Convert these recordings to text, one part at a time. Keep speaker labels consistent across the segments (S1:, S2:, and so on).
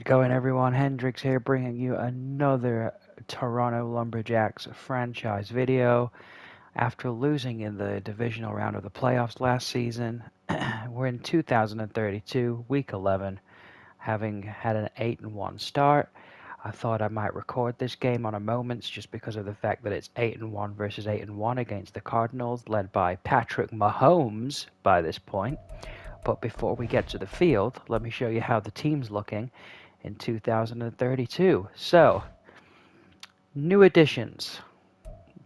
S1: it going, everyone? Hendrix here, bringing you another Toronto Lumberjacks franchise video. After losing in the divisional round of the playoffs last season, we're in 2032, week 11, having had an 8-1 start. I thought I might record this game on a moments just because of the fact that it's 8-1 versus 8-1 against the Cardinals, led by Patrick Mahomes by this point. But before we get to the field, let me show you how the team's looking in 2032. So, new additions.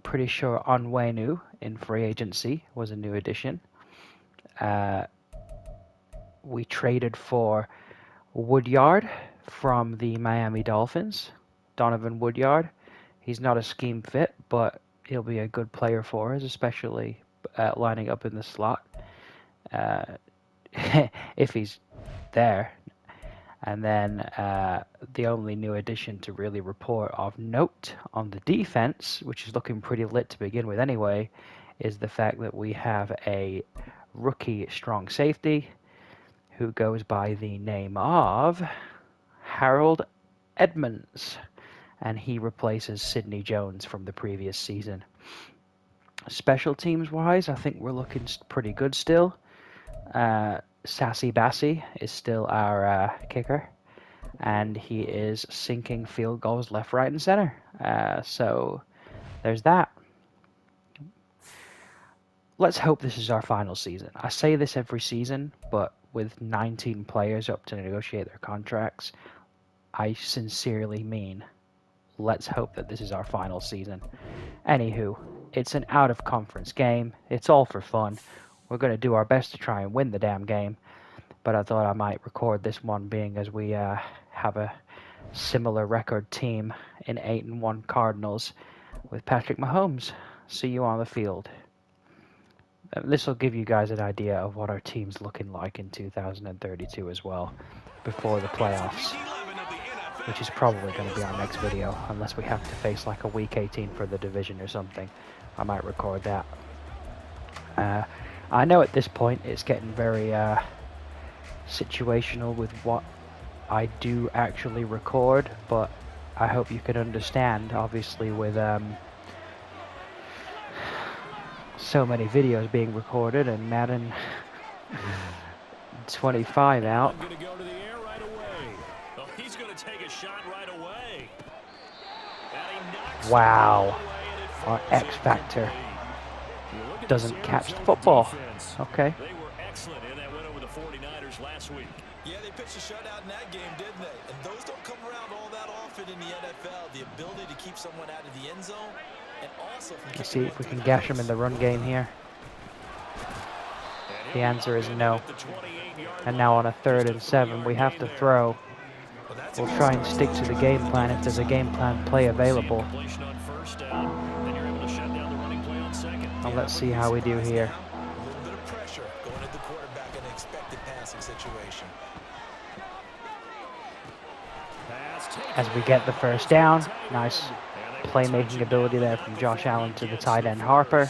S1: Pretty sure Onwenu in free agency was a new addition. We traded for Woodyard from the Miami Dolphins. Donovan Woodyard. He's not a scheme fit, but he'll be a good player for us, especially lining up in the slot. If he's there. And then the only new addition to really report of note on the defense, which is looking pretty lit to begin with anyway, is the fact that we have a rookie strong safety who goes by the name of Harold Edmonds, and he replaces Sidney Jones from the previous season. Special teams wise, I think we're looking pretty good still. Sassy Bassey is still our kicker, and he is sinking field goals left, right, and center. So there's that. Let's hope this is our final season. I say this every season, but with 19 players up to negotiate their contracts, I sincerely mean let's hope that this is our final season. Anywho, it's an out-of-conference game. It's all for fun. We're going to do our best to try and win the damn game, but I thought I might record this one being as we have a similar record team in 8-1 Cardinals with Patrick Mahomes. See you on the field. This will give you guys an idea of what our team's looking like in 2032 as well, before the playoffs, which is probably going to be our next video, unless we have to face like a week 18 for the division or something. I might record that. I know at this point it's getting very situational with what I do actually record, but I hope you can understand, obviously, with so many videos being recorded and Madden 25 out. Wow, our X Factor doesn't catch the football. Okay.
S2: They were excellent in that win over the 49ers last week.
S3: Yeah, they pitched a shutout in that game, didn't they? And those don't come around all that often in the NFL. The ability to keep someone out of the end zone, and also
S1: Let's see if we can gash them in the run game here. The answer is no. And now on a 3rd and 7, we have to throw. We'll try and stick to the game plan if there's a game plan play available. And let's see how we do here.
S3: a little bit of pressure going at the quarterback in an expected passing situation.
S1: As we get the first down, nice playmaking ability there from Josh Allen to the tight end Harper.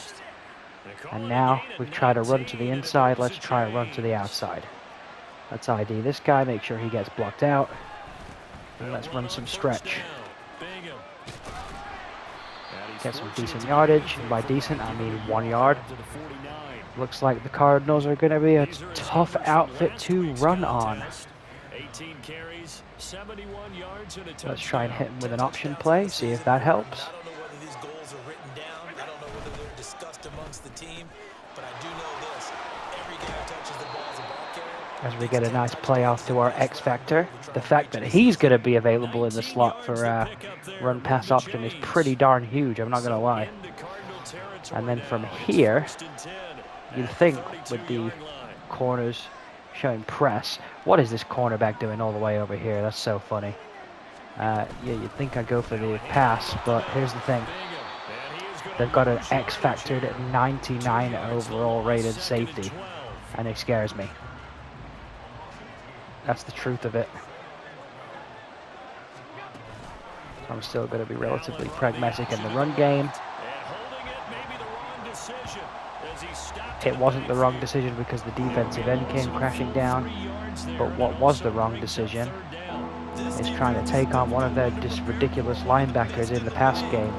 S1: And now we try to run to the inside. Let's try and run to the outside. Let's ID this guy, make sure he gets blocked out. And let's run some stretch. Get some decent yardage. And by decent, I mean 1 yard. Looks like the Cardinals are going to be a tough outfit to run on. Let's try and hit him with an option play, see if that helps.
S3: I don't know whether these goals are written down. I don't know whether they're discussed amongst the team, but I do know this. Every guy who touches the ball as a ball carrier.
S1: As we get a nice play off to our X Factor. The fact that he's going to be available in the slot for run pass option is pretty darn huge, I'm not going to lie. And then from here, you'd think with the corners showing press, what is this cornerback doing all the way over here? That's so funny. Yeah, you'd think I'd go for the pass, but here's the thing. They've got an X Factored at 99 overall rated safety, and it scares me. That's the truth of it. So I'm still going to be relatively pragmatic in the run game. It wasn't the wrong decision because the defensive end came crashing down. But what was the wrong decision is trying to take on one of their just ridiculous linebackers in the pass game,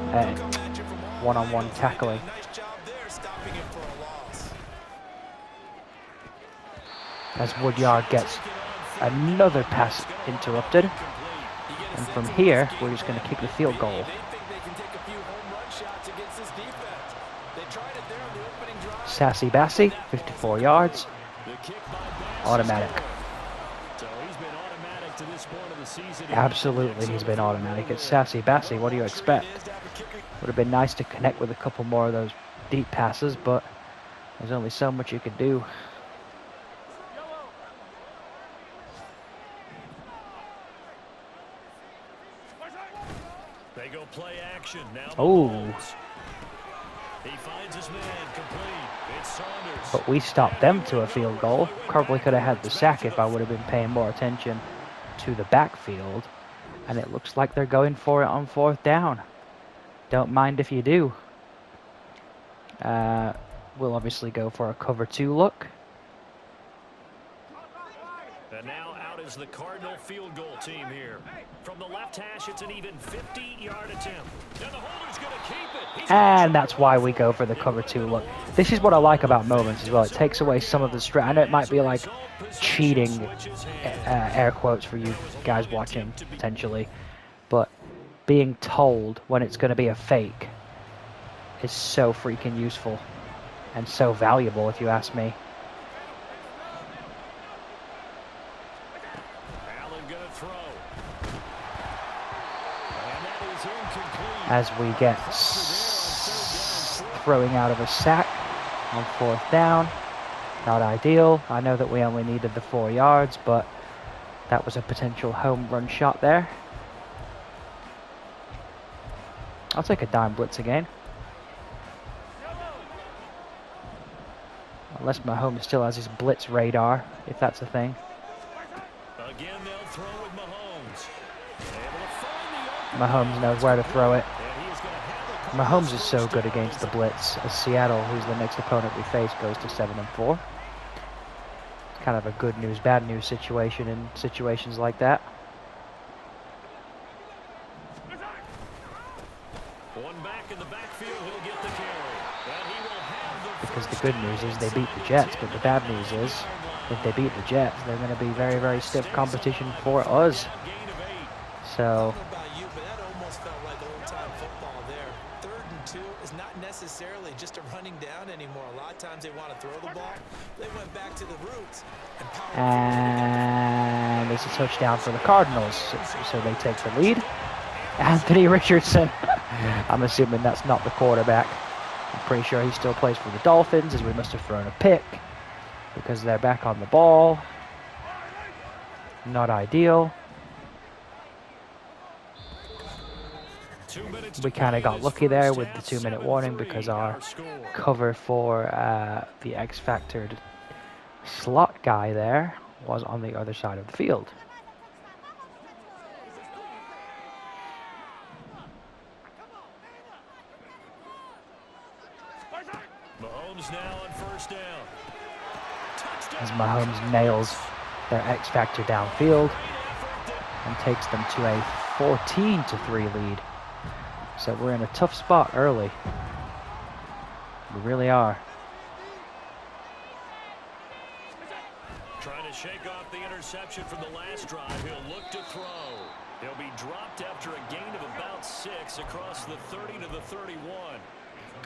S1: one-on-one tackling.
S3: Nice job there, stopping him for a loss.
S1: As Woodyard gets another pass interrupted. And from here, we're just going to kick the field goal. Sassy Bassey, 54 yards. Automatic. Absolutely, he's been automatic. It's Sassy Bassey. What do you expect? Would have been nice to connect with a couple more of those deep passes, but there's only so much you can do.
S2: They go play action now.
S1: Oh.
S2: He finds his man complete. It's Saunders.
S1: But we stopped them to a field goal. Probably could have had the sack if I would have been paying more attention to the backfield. And it looks like they're going for it on 4th down. Don't mind if you do. We'll obviously go for a cover 2 look.
S2: And now out is the Cardinal field goal team here. From the left hash, it's an even 50-yard attempt. And the holder's going to keep it.
S1: And that's why we go for the cover 2 look. This is what I like about moments as well. It takes away some of the stress. I know it might be like cheating, air quotes for you guys watching, potentially. But being told when it's going to be a fake is so freaking useful. And so valuable, if you ask me. As we get throwing out of a sack on 4th down. Not ideal. I know that we only needed the 4 yards, but that was a potential home run shot there. I'll take a dime blitz again. Unless Mahomes still has his blitz radar, if that's a thing.
S2: Again, they'll throw with Mahomes.
S1: Mahomes knows where to throw it. Mahomes is so good against the blitz, as Seattle, who's the next opponent we face, goes to 7-4. It's kind of a good news, bad news situation in situations like that.
S2: One back in the backfield, he'll get the carry. And he will have the
S1: Because the good news is they beat the Jets, but the bad news is if they beat the Jets, they're going to be very, very stiff competition for us. So
S3: necessarily just a running down anymore. A lot of times they want to throw the ball. They went back to the roots.
S1: And it's a touchdown for the Cardinals. So they take the lead. Anthony Richardson. I'm assuming that's not the quarterback. I'm pretty sure he still plays for the Dolphins, as we must have thrown a pick because they're back on the ball. Not ideal. We kind of got lucky there with the 2-minute warning because our cover for the X-Factor slot guy there was on the other side of the field.
S2: Mahomes now on 1st down.
S1: As Mahomes nails their X-Factor downfield and takes them to a 14-3 lead. So we're in a tough spot early. We really are.
S2: Trying to shake off the interception from the last drive. He'll look to throw. He'll be dropped after a gain of about 6 across the 30 to the 31.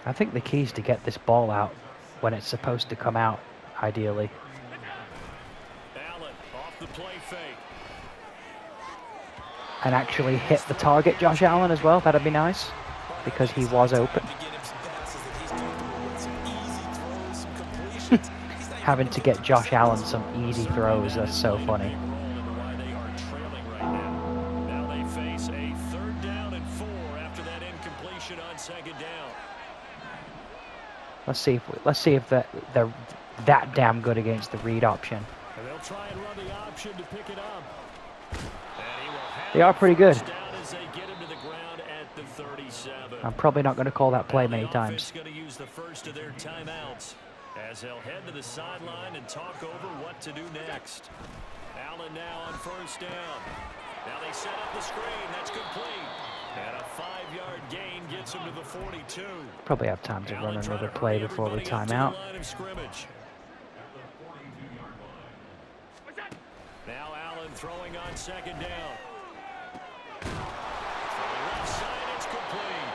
S1: I think the key is to get this ball out when it's supposed to come out, ideally.
S2: Allen off the play fake.
S1: And actually hit the target, Josh Allen, as well. That'd be nice, because he was open. Having to get Josh Allen some easy throws, that's so funny.
S2: Now they face a 3rd down and 4 after that incompletion on 2nd down.
S1: Let's see if they're that damn good against the read option.
S2: And they'll try and run the option to pick it up.
S1: They are pretty good. I'm probably not going to call that play many times.
S2: Going to use the first of their timeouts as they'll head to the sideline and talk over what to do next. Allen now on 1st down. Now they set up the screen. That's complete. And a 5-yard gain gets him to the 42.
S1: Probably have time to
S2: Now
S1: run
S2: they try
S1: another
S2: to
S1: play
S2: hurry
S1: before we
S2: everybody up
S1: time
S2: to the
S1: out.
S2: line of scrimmage. Now Allen throwing on second down. From the left side, it's complete.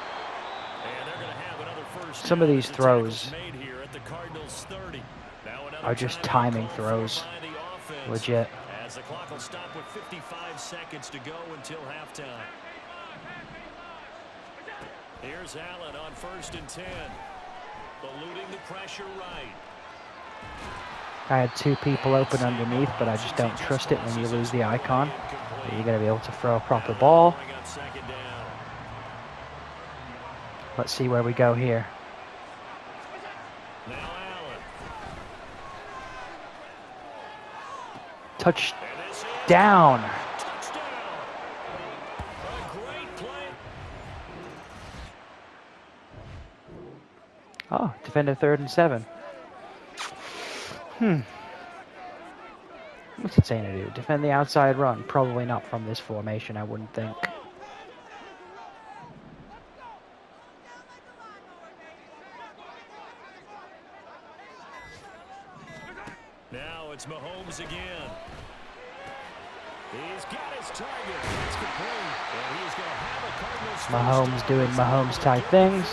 S2: And they're going to have another first
S1: Some of
S2: down
S1: these
S2: as the tackle's
S1: throws
S2: made here at the Cardinals 30. Now another
S1: are just
S2: timeout
S1: timing
S2: call
S1: throws.
S2: for by the offense.
S1: Legit.
S2: As the clock will stop with 55 seconds to go until halftime. Here's Allen on 1st and 10. Eluding the pressure right.
S1: I had 2 people open underneath, but I just don't trust it when you lose the icon. You're going to be able to throw a proper ball. Let's see where we go here. Touchdown. Oh, defended 3rd and 7. What's it saying to do? Defend the outside run. Probably not from this formation, I wouldn't think.
S2: Now it's Mahomes again. He's got his target. It's complete. And he's going to have a Cardinals
S1: Mahomes doing Mahomes type things.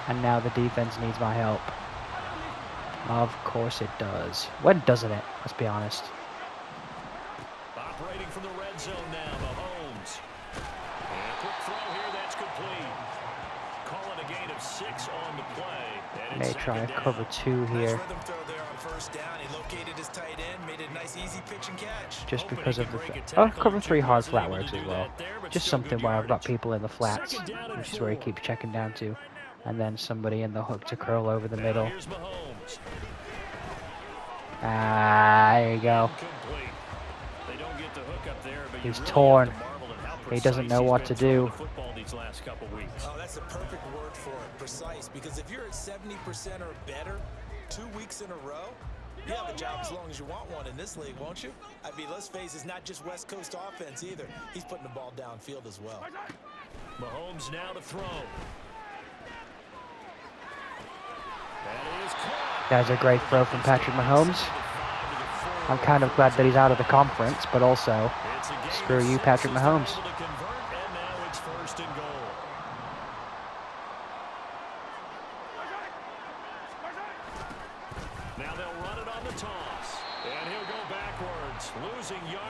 S1: And now the defense needs my help. Of course it does. When doesn't it? Let's be honest.
S2: Operating from the red zone now, Mahomes. And a quick throw here, that's complete. Call it a gain of 6 on the play. And
S1: May try a cover 2 here.
S3: Nice rhythm throw there on 1st down. He located his tight end, made a nice easy pitch and catch.
S1: Just because of the... cover 3 hard flat works as well. Just something where I've got people in the flats, which is where he keeps checking down to. And then somebody in the hook to curl over the middle. There you go. He's torn. He doesn't know what to do.
S3: Oh, that's the perfect word for it, precise. Because if you're at 70% or better 2 weeks in a row, you have a job as long as you want one in this league, won't you? I mean, let's face it, it's not just West Coast offense either. He's putting the ball downfield as well.
S2: Mahomes now to throw.
S1: That's a great throw from Patrick Mahomes. I'm kind of glad that he's out of the conference, but also, screw you, Patrick Mahomes.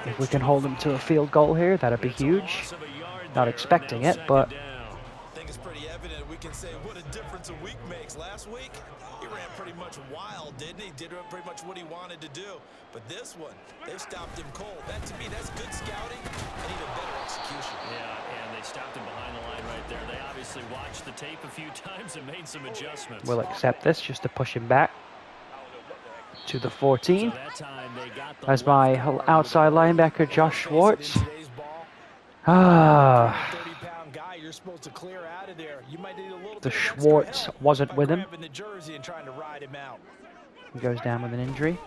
S1: If we can hold him to a field goal here, that'd be huge. Not expecting it, but...
S3: I think it's pretty evident we can say what a difference a week makes. Last week, he ran pretty much wild, didn't he? Did pretty much what he wanted to do. But this one, they've stopped him cold. That, to me, that's good scouting and even better execution.
S2: Yeah, and they stopped him behind the line right there. They obviously watched the tape a few times and made some adjustments.
S1: We'll accept this just to push him back to the 14. As my outside linebacker, Josh Schwartz. The Schwartz wasn't with him. He goes down with an injury.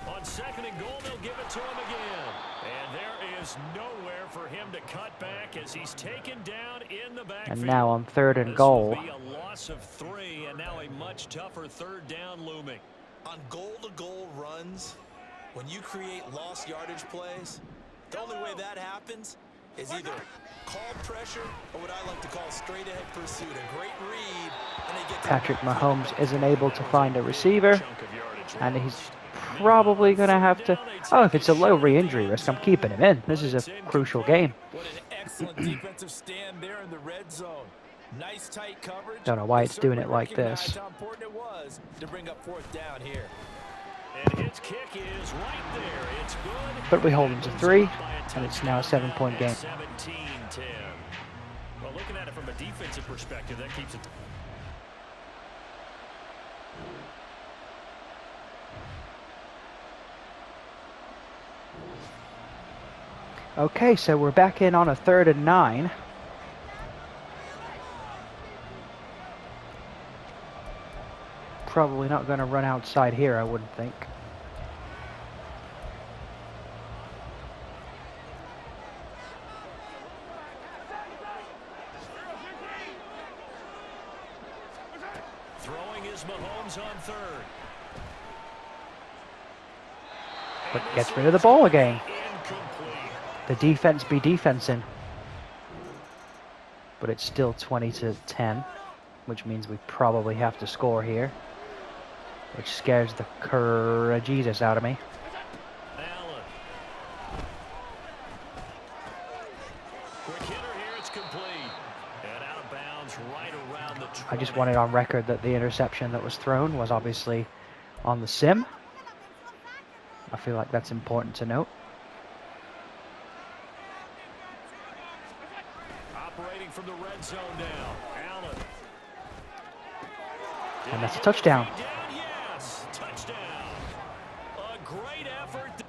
S2: On 2nd and goal, they'll give it to him again. And there is nowhere for him to cut back as he's taken down in the backfield.
S1: And now on 3rd and goal.
S2: This will be a loss of 3 and now a much tougher 3rd down looming.
S3: On goal-to-goal runs, when you create lost yardage plays, the only way that happens is either called pressure or what I like to call straight-ahead pursuit. A great read, and they get
S1: Patrick Mahomes isn't able to find a receiver, and he's probably going to have to... Oh, if it's a low re-injury risk, I'm keeping him in. This is a crucial game.
S3: What an excellent defensive stand there in the red zone. Nice tight coverage.
S1: Don't know why it's doing it like this.
S3: How important it was to bring up 4th down here.
S2: And his kick is right there. It's good.
S1: But we hold him to 3, and it's now a 7-point game.
S2: 17-10. Well, looking at it from a defensive perspective, that keeps it.
S1: Okay, so we're back in on a 3rd and 9. Probably not going to run outside here, I wouldn't think.
S2: Throwing is Mahomes on third.
S1: But gets rid of the ball again.
S2: Incomplete.
S1: The defense be defensing. But it's still 20-10, which means we probably have to score here, which scares the Jesus out of me.
S2: Allen. Quick hitter here, it's complete. And out of bounds right around the 20.
S1: I just wanted on record that the interception that was thrown was obviously on the sim. I feel like that's important to note.
S2: Operating from the red zone now. Allen.
S1: And that's a touchdown.
S2: Yes, touchdown. A great effort.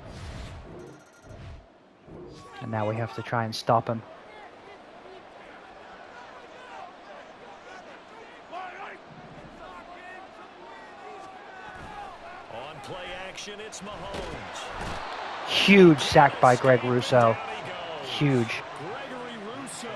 S1: And now we have to try and stop him.
S2: On play action, it's Mahomes.
S1: Huge sack by Greg Rousseau. Huge.
S2: Gregory Rousseau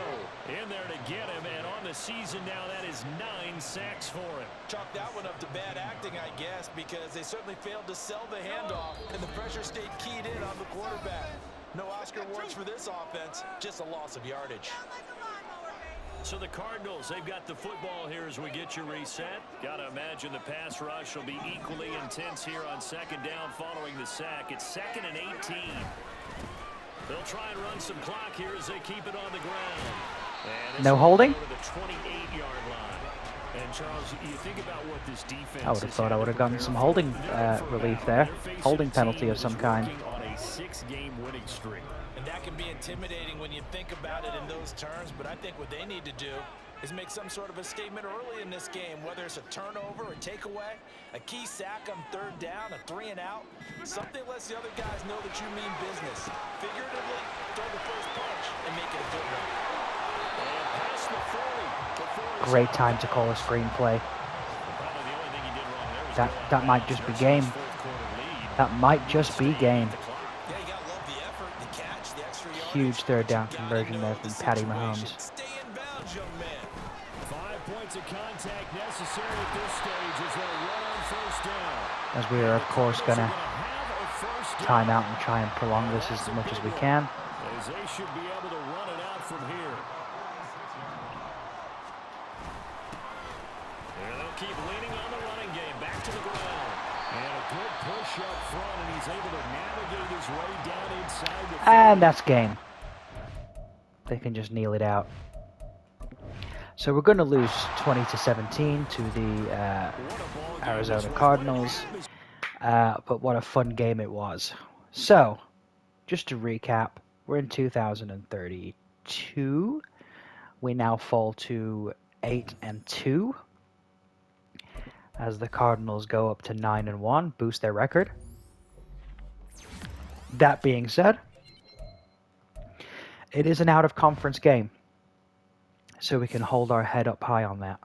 S2: in there to get him, and on the season now, that is 9 sacks for him.
S3: Chalk that one up to bad acting, I guess, because they certainly failed to sell the handoff, and the pressure stayed keyed in on the quarterback. No Oscar awards for this offense, just a loss of yardage.
S2: So the Cardinals, they've got the football here as we get you reset. Got to imagine the pass rush will be equally intense here on second down following the sack. It's 2nd and 18. They'll try and run some clock here as they keep it on the ground. And
S1: no holding?
S2: To the 28-yard line. And Charles, you think about what this defense
S1: I would have thought I would have gotten some holding relief there. Holding penalty of some kind.
S2: On a 6-game winning streak.
S3: And that can be intimidating when you think about it in those terms, but I think what they need to do is make some sort of a statement early in this game, whether it's a turnover, a takeaway, a key sack on 3rd down, a 3-and-out, something lets the other guys know that you mean business. Figuratively, throw the first punch and make it a good one.
S2: And past the 40.
S1: Great time to call a screenplay. That might just be game. That might just be game. Huge 3rd down conversion there from Patty Mahomes.
S3: Stay in bounds, young man.
S2: 5 points of contact necessary at this stage as they'll run on 1st down.
S1: As we are, of course, going to time out and try and prolong this as much as we can.
S2: As they should be able to run it out from here. And they'll keep leaning on the running game. Back to the ground. And a good push up front, and he's able to navigate his way down inside the 30.
S1: And that's game. They can just kneel it out. So we're going to lose 20-17 to the Arizona Cardinals. But what a fun game it was. So, just to recap, we're in 2032. We now fall to 8-2. As the Cardinals go up to 9-1, boost their record. That being said, it is an out-of-conference game, so we can hold our head up high on that.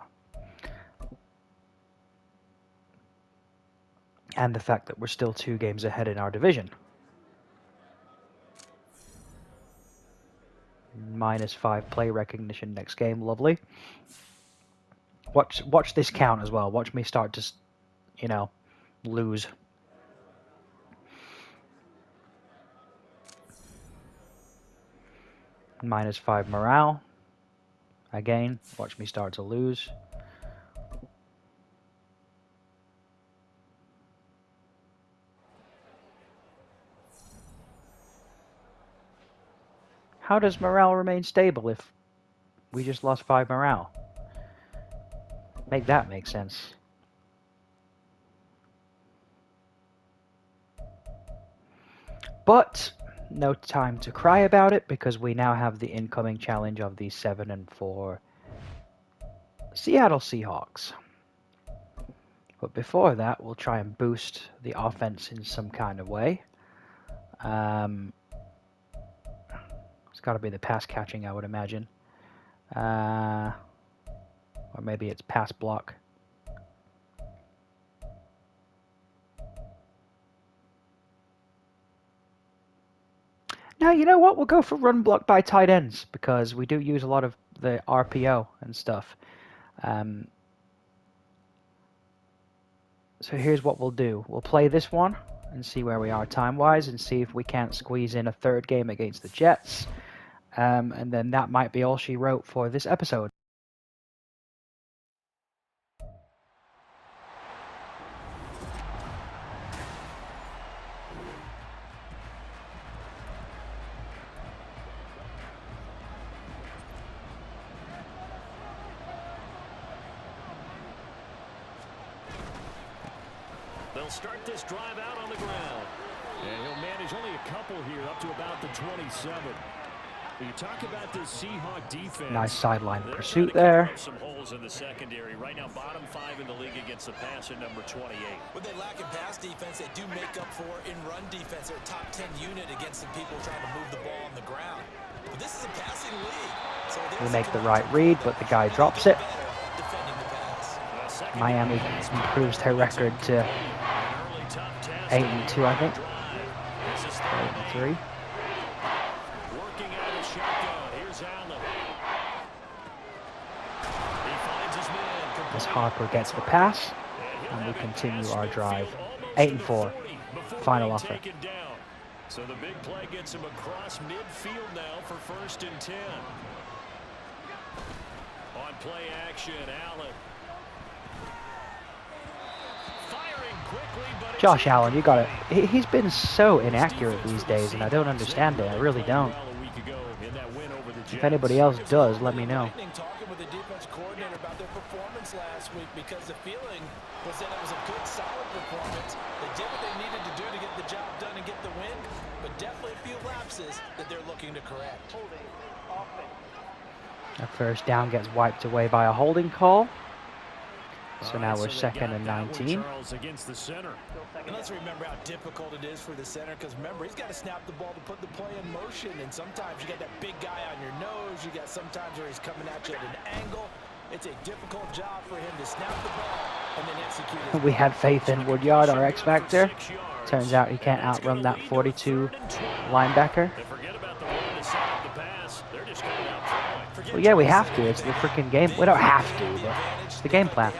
S1: And the fact that we're still 2 games ahead in our division. -5 play recognition next game, lovely. Watch this count as well. Watch me start to, lose. -5 morale. Again, watch me start to lose. How does morale remain stable if we just lost 5 morale? Make that make sense. But no time to cry about it because we now have the incoming challenge of the 7-4 Seattle Seahawks. But before that, we'll try and boost the offense in some kind of way. It's got to be the pass catching, I would imagine. Or maybe it's pass block. Now, you know what? We'll go for run block by tight ends because we do use a lot of the RPO and stuff. So here's what we'll do. We'll play this one and see where we are time-wise and see if we can't squeeze in a third game against the Jets. And then that might be all she wrote for this episode.
S2: They'll start this drive out on the ground. And he'll manage only a couple here up to about the 27. You talk about this Seahawk defense.
S1: Nice sideline pursuit there.
S2: Some holes in the secondary. Right now, bottom 5 in the league against the pass at number 28.
S3: When they lack in pass defense, they do make up for in run defense. They're a top 10 unit against some people trying to move the ball on the ground. But this is a passing league. So
S1: we make the right read, but the guy drops it. Miami improves their record to 8-2, I think. 8-3. As Harper gets the pass, and we continue our drive. 8-4. Final offer.
S2: So the big play gets him across midfield now for 1st and 10. On play action, Allen.
S1: Josh Allen, you got it. He's been so inaccurate these days, and I don't understand it. I really don't. If anybody else does, let me know.
S3: Talking with the defense coordinator about their performance last week, because the feeling was that it was a good, solid performance. They did what they needed to do to get the job done and get the win, but definitely a few lapses that they're looking to correct.
S1: Our first down gets wiped away by a holding call. So now we're 2nd and 19.
S3: And let's remember how difficult it is for the center, because remember, he's got to snap the ball to put the play in motion, and sometimes you got that big guy on your nose. You got sometimes where he's coming at you at an angle. It's a difficult job for him to snap the ball and then execute.
S1: We had faith in Woodyard, our X Factor. Turns out he can't outrun that 42 linebacker. Well, yeah, we have to. It's the freaking game. We don't have to, but it's the game plan.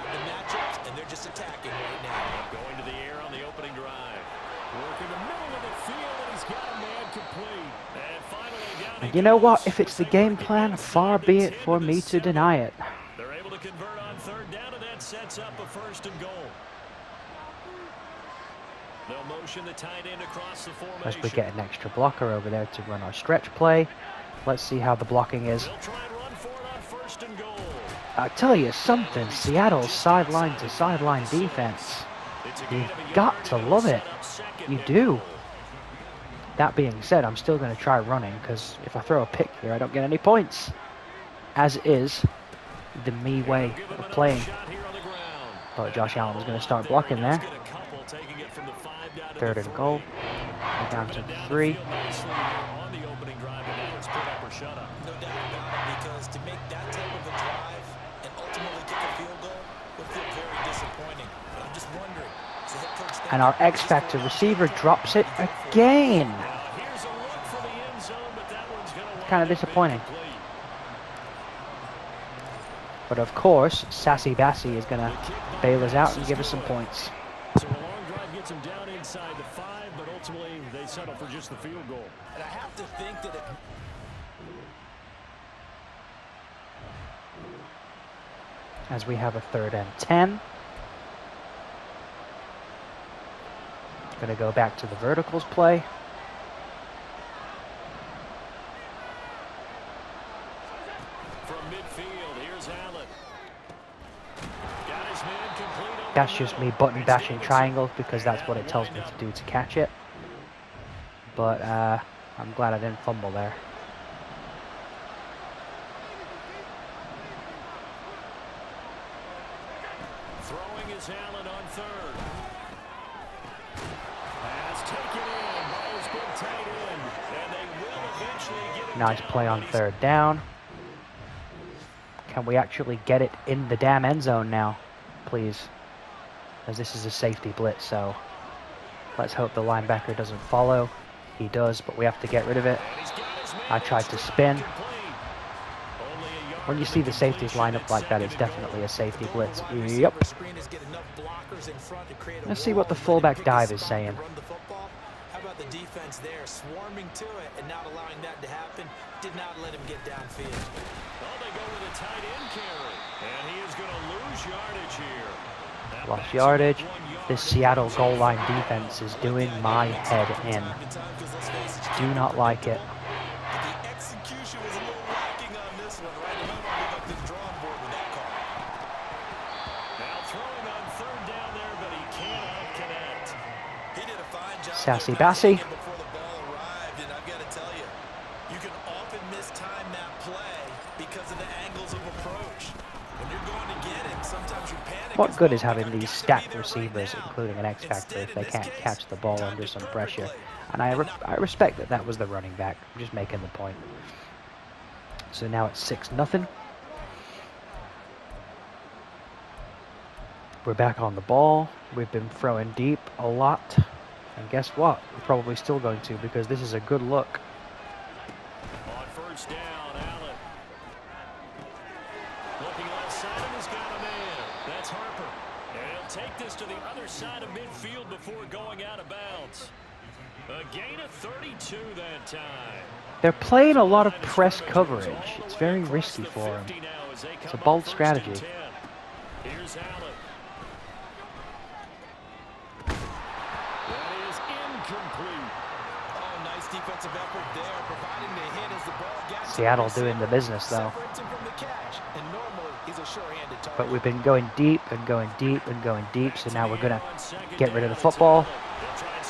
S1: And you know what? If it's the game plan, far be it for me to deny it.
S2: They're able to convert on 3rd down, and that sets up a 1st and goal. They'll motion the tight end across the formation.
S1: As we get an extra blocker over there to run our stretch play. Let's see how the blocking is. I'll tell you something, Seattle's sideline to sideline defense. You've got to love it. You do. That being said, I'm still going to try running, because if I throw a pick here, I don't get any points. As is the me way of playing. But Josh Allen is going to start blocking there. 3rd and goal. We're down to 3.
S3: No doubt about it, because to make that type of a drive and ultimately kick a field goal would feel very disappointing. But I'm just wondering, is the head coach...
S1: And our X Factor receiver drops it again. Kind of disappointing. But of course, Sassy Bassy is going to bail us out and give us some points.
S2: So a long drive gets him down inside the 5, but ultimately they settle for just the field goal.
S3: And I have to think that
S1: As we have a 3rd and 10. Going to go back to the verticals play.
S2: From midfield, here's Allen. Got his man complete.
S1: That's just me button bashing triangles because that's what it tells me to do to catch it. But I'm glad I didn't fumble there.
S2: Throwing is Allen on 3rd. Pass taken in by his big tight end. And they will eventually get it.
S1: Nice play on 3rd down. Can we actually get it in the damn end zone now, please? As this is a safety blitz, so let's hope the linebacker doesn't follow. He does, but we have to get rid of it. I tried to spin.
S2: Only a
S1: When you see the safeties line up like that, it's definitely a safety blitz. Yep. Let's see what the fullback dive is saying.
S3: How about the defense there, swarming to it and not allowing that to happen? Did not let him get downfield.
S2: Well, they go with a tight end carry, and he is going to lose yardage here.
S1: Lost yardage. This Seattle goal line defense is doing my head in. Do not like it.
S3: The execution was a little lacking on this one, right? And I'm up the drawing board with that call.
S2: Now throwing on third down there, but he cannot connect.
S3: He did a fine job.
S1: Sassy Bassy.
S3: Before the ball arrived, and I've got to tell you, you can often mistime that play because of the angles of approach. When you're going to get him, sometimes you panic.
S1: What good is having these stacked receivers, including an X-Factor, if they can't catch the ball under some pressure? And I respect that was the running back. I'm just making the point. So now it's 6-0. We're back on the ball. We've been throwing deep a lot. And guess what? We're probably still going to, because this is a good look.
S2: On first down, Allen. Looking left side, and he's got a man. That's Harper. And he'll take this to the other side of midfield before going out of bounds. A gain of 32 that time.
S1: They're playing a lot of press coverage. It's very risky for them. It's a bold strategy.
S2: Here's Allen. That is incomplete.
S3: Oh, nice defensive effort there, providing the hit as the ball gets.
S1: Seattle doing the business, though.
S3: Separates him from the catch, and normally he's a sure-handed target.
S1: But we've been going deep and going deep and going deep, so now we're going to get rid of the football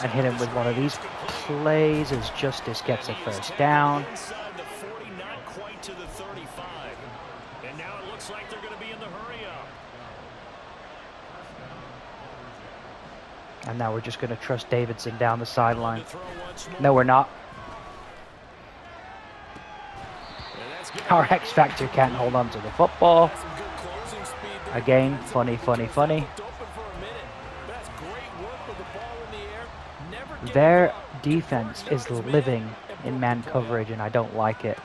S1: and hit him with one of these plays as Justice gets a first down.
S2: Inside the 40, not quite to the 35. And now it looks like they're going to be in the hurry-up.
S1: And now we're just going to trust Davidson down the sideline. No, we're not. Our X Factor can't hold on to the football. Again, funny. Their defense is living in man coverage, and I don't like it.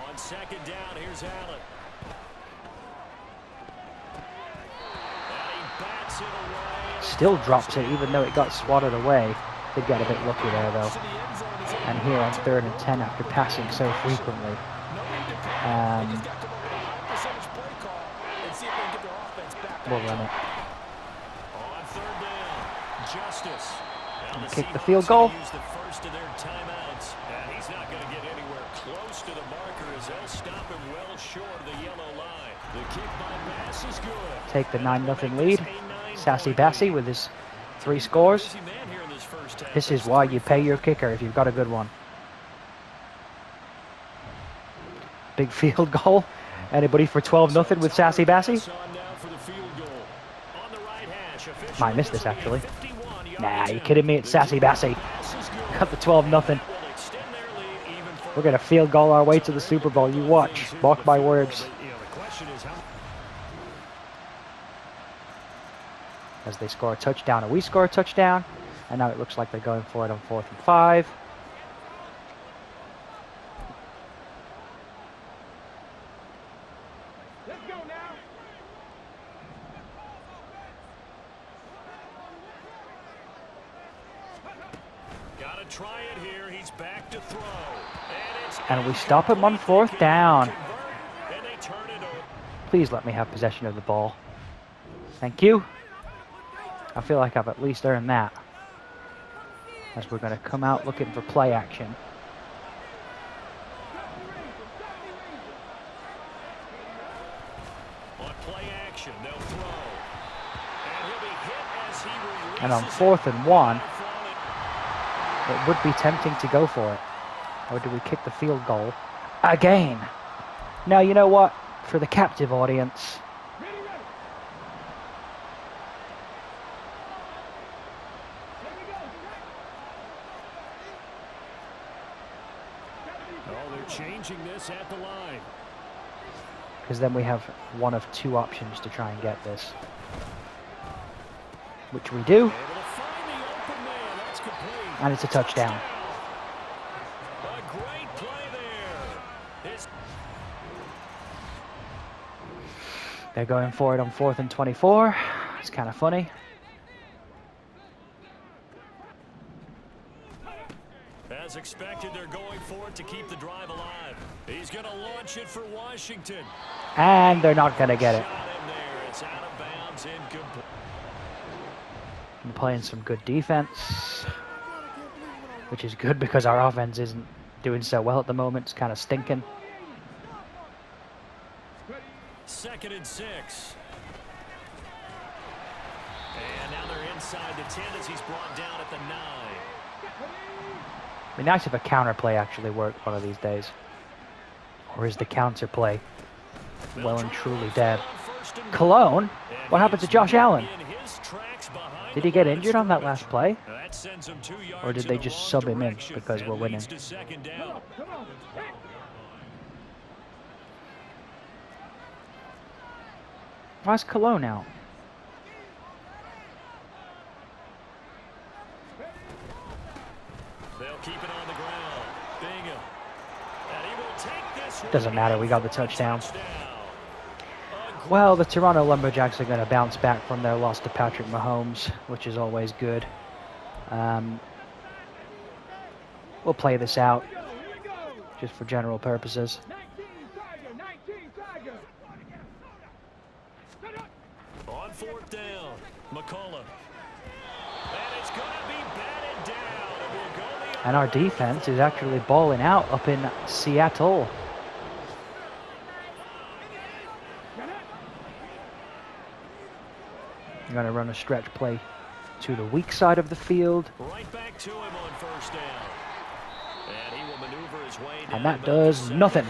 S2: On second down, here's Allen.
S1: Still drops it, even though it got swatted away. They got a bit lucky there, though. And here on 3rd and 10 after passing so frequently. We'll run it.
S2: On third down, Justice.
S1: And kick the field goal.
S2: Use the first of their timeouts. And he's not going to get anywhere close to the marker as they'll stop him well short of the yellow line. The kick by Bass is good.
S1: Take the 9-0 lead. Sassy Bassy with his 3 scores. This is why you pay your kicker if you've got a good one. Big field goal. Anybody for 12-0 with Sassy Bassy? Might miss this, actually. Nah, you kidding me? It's Sassy Bassy. Got the 12-0. We're going to field goal our way to the Super Bowl. You watch. Mark my words. As they score a touchdown and we score a touchdown. And now it looks like they're going for it on 4th and 5.
S2: Gotta try it here. He's back to throw.
S1: And we stop him on 4th down. Please let me have possession of the ball. Thank you. I feel like I've at least earned that. As we're going to come out looking for play action.
S2: On play action, they'll throw. And he'll be hit as he releases.
S1: And on 4th and 1, it would be tempting to go for it. Or do we kick the field goal again? Now, you know what? For the captive audience,
S2: changing this at the line.
S1: Because then we have one of 2 options to try and get this. Which we do. And it's a touchdown.
S2: A great play there.
S1: They're going for it on 4th and 24. It's kind of funny.
S2: As expected, they're going for it to keep the drive alive. He's going to launch it for Washington.
S1: And they're not going to get it.
S2: Shot in there. It's out of bounds, incomplete.
S1: We're playing some good defense, which is good because our offense isn't doing so well at the moment. It's kind of stinking.
S2: 2nd and 6. And now they're inside the 10 as he's brought down at the 9.
S1: It'd be nice if a counter play actually worked one of these days. Or is the counter play well and truly dead? Cologne? What happened to Josh Allen? Did he get injured on that last play? Or did they just sub him in because we're winning? Why's Cologne out?
S2: They'll keep it on the ground. Bingham. And he will take this.
S1: Doesn't matter, we got the touchdown. Well, the Toronto Lumberjacks are going to bounce back from their loss to Patrick Mahomes, which is always good. We'll play this out, just for general purposes.
S2: On 4th down, McCullough. And it's going to be batted down.
S1: And our defense is actually balling out up in Seattle. I'm going to run a stretch play to the weak side of the field.
S2: Right back to him on 1st down. And he will maneuver his way down.
S1: And that does nothing.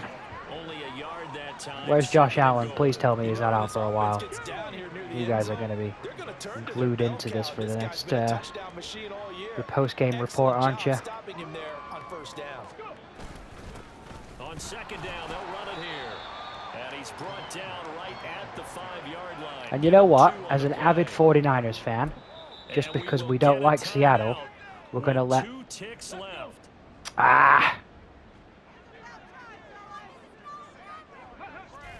S2: Only a yard that time.
S1: Where's Josh Allen? Please tell me he's not out for a while. You guys are going to be glued into this for the next the post-game report, aren't you?
S2: On 2nd down, they'll run it here. And he's brought down right at the 5-yard line.
S1: And you know what? As an avid 49ers fan, just because we don't like Seattle, we're going to let...
S2: 2 ticks left.
S1: Ah!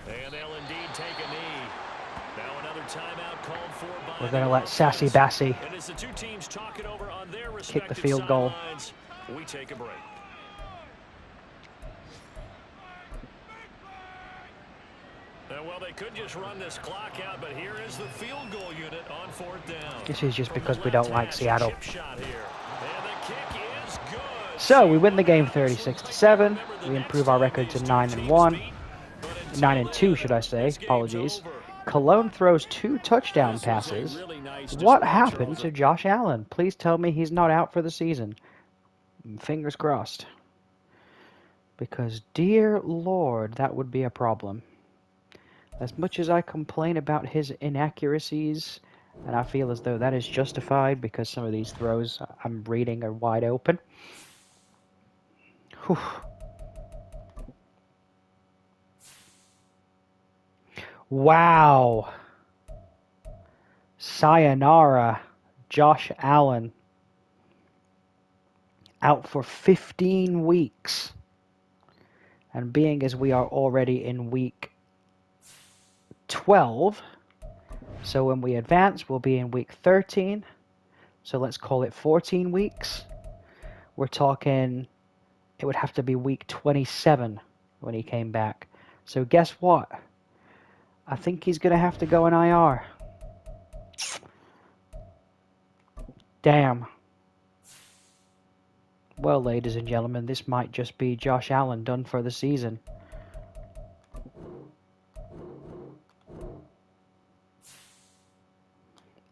S2: And they'll indeed take a knee. Now another timeout called for by
S1: We're going to let Sassy Bassy
S2: and as the 2 teams talk it over on their
S1: kick the field goal.
S2: sidelines, we take a break. Well, they could just run this clock out, but here is the field goal unit on 4th down.
S1: This is just because we don't like Seattle.
S2: Shot here. And the kick is good.
S1: So we win the game 36-7. We improve our record to 9-1. 9-2, should I say? Apologies. Cologne throws 2 touchdown passes. What happened to Josh Allen? Please tell me he's not out for the season. Fingers crossed. Because, dear Lord, that would be a problem. As much as I complain about his inaccuracies, and I feel as though that is justified because some of these throws I'm reading are wide open. Whew. Wow. Sayonara. Josh Allen. Out for 15 weeks. And being as we are already in week 12, so when we advance, we'll be in week 13. So let's call it 14 weeks. We're talking, it would have to be week 27 when he came back. So guess what? I think he's going to have to go in IR. Damn. Well, ladies and gentlemen, this might just be Josh Allen done for the season.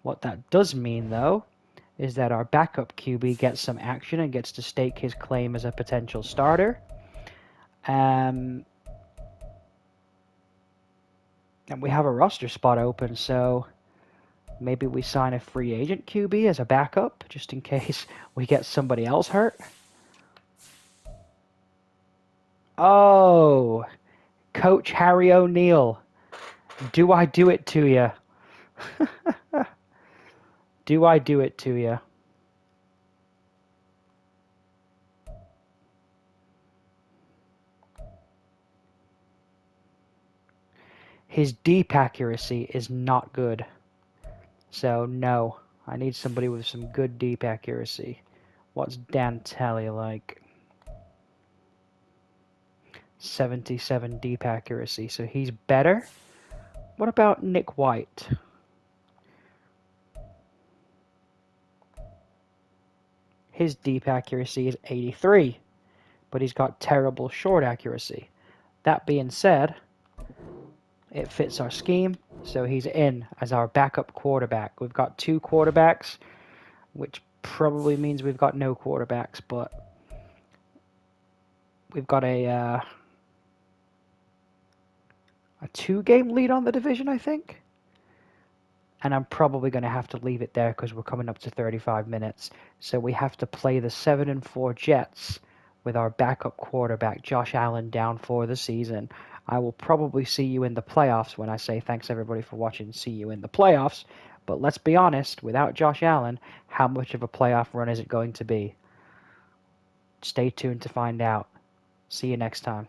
S1: What that does mean, though, is that our backup QB gets some action and gets to stake his claim as a potential starter. And we have a roster spot open, so maybe we sign a free agent QB as a backup, just in case we get somebody else hurt. Oh, Coach Harry O'Neil, do I do it to you? Do I do it to you? His deep accuracy is not good. So, no. I need somebody with some good deep accuracy. What's Dan Talley like? 77 deep accuracy. So he's better. What about Nick White? His deep accuracy is 83, but he's got terrible short accuracy. That being said, it fits our scheme, so he's in as our backup quarterback. We've got 2 quarterbacks, which probably means we've got no quarterbacks, but we've got a 2-game lead on the division, I think. And I'm probably going to have to leave it there because we're coming up to 35 minutes. So we have to play the 7-4 Jets with our backup quarterback, Josh Allen, down for the season. I will probably see you in the playoffs when I say thanks everybody for watching, see you in the playoffs. But let's be honest, without Josh Allen, how much of a playoff run is it going to be? Stay tuned to find out. See you next time.